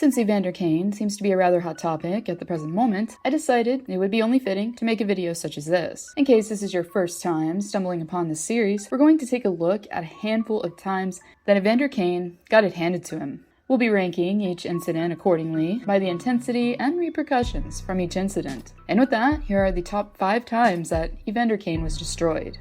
Since Evander Kane seems to be a rather hot topic at the present moment, I decided it would be only fitting to make a video such as this. In case this is your first time stumbling upon this series, we're going to take a look at a handful of times that Evander Kane got it handed to him. We'll be ranking each incident accordingly by the intensity and repercussions from each incident. And with that, here are the top 5 times that Evander Kane was destroyed.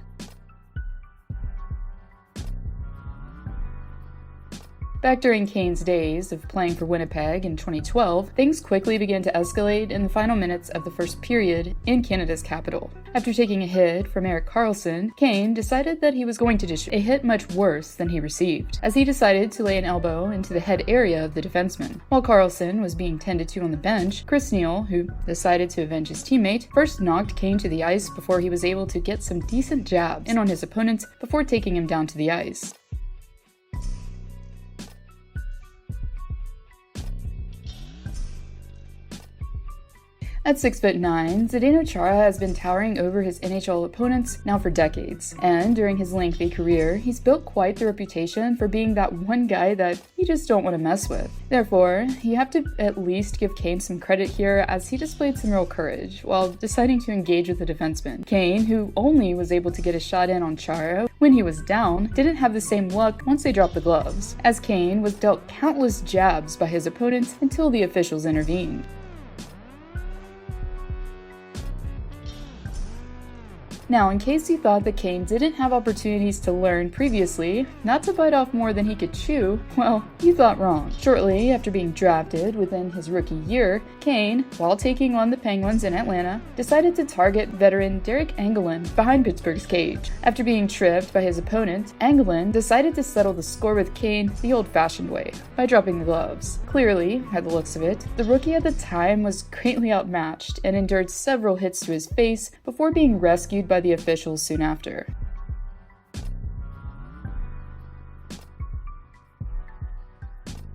Back during Kane's days of playing for Winnipeg in 2012, things quickly began to escalate in the final minutes of the first period in Canada's capital. After taking a hit from Erik Karlsson, Kane decided that he was going to dish a hit much worse than he received, as he decided to lay an elbow into the head area of the defenseman. While Karlsson was being tended to on the bench, Chris Neal, who decided to avenge his teammate, first knocked Kane to the ice before he was able to get some decent jabs in on his opponent before taking him down to the ice. At 6'9", Zdeno Chara has been towering over his NHL opponents now for decades, and during his lengthy career, he's built quite the reputation for being that one guy that you just don't want to mess with. Therefore, you have to at least give Kane some credit here, as he displayed some real courage while deciding to engage with the defenseman. Kane, who only was able to get a shot in on Chara when he was down, didn't have the same luck once they dropped the gloves, as Kane was dealt countless jabs by his opponents until the officials intervened. Now, in case you thought that Kane didn't have opportunities to learn previously not to bite off more than he could chew, well, you thought wrong. Shortly after being drafted within his rookie year, Kane, while taking on the Penguins in Atlanta, decided to target veteran Engelland behind Pittsburgh's cage. After being tripped by his opponent, Engelland decided to settle the score with Kane the old-fashioned way, by dropping the gloves. Clearly, by the looks of it, the rookie at the time was greatly outmatched and endured several hits to his face before being rescued by the officials soon after.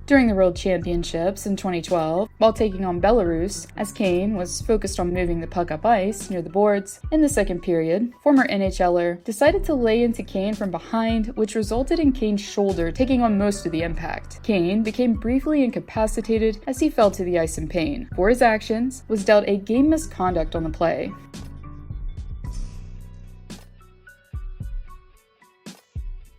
During the World Championships in 2012, while taking on Belarus, as Kane was focused on moving the puck up ice near the boards, in the second period, former NHLer decided to lay into Kane from behind, which resulted in Kane's shoulder taking on most of the impact. Kane became briefly incapacitated as he fell to the ice in pain. For his actions, was dealt a game misconduct on the play.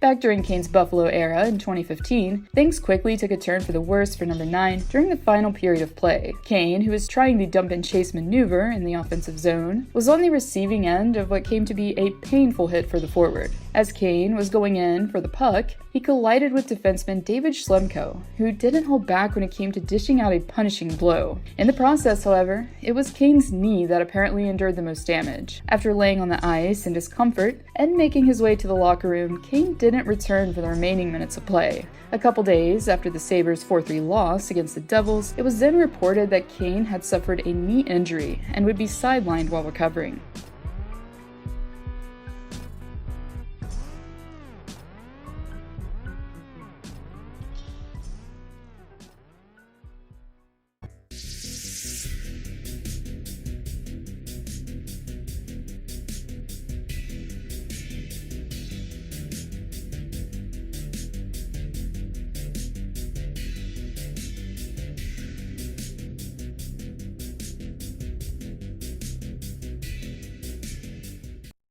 Back during Kane's Buffalo era in 2015, things quickly took a turn for the worse for number 9 during the final period of play. Kane, who was trying the dump and chase maneuver in the offensive zone, was on the receiving end of what came to be a painful hit for the forward. As Kane was going in for the puck, he collided with defenseman David SCHLEMKO, who didn't hold back when it came to dishing out a punishing blow. In the process, however, it was Kane's knee that apparently endured the most damage. After laying on the ice in discomfort and making his way to the locker room, Kane didn't return for the remaining minutes of play. A couple days after the Sabres' 4-3 loss against the Devils, it was then reported that Kane had suffered a knee injury and would be sidelined while recovering.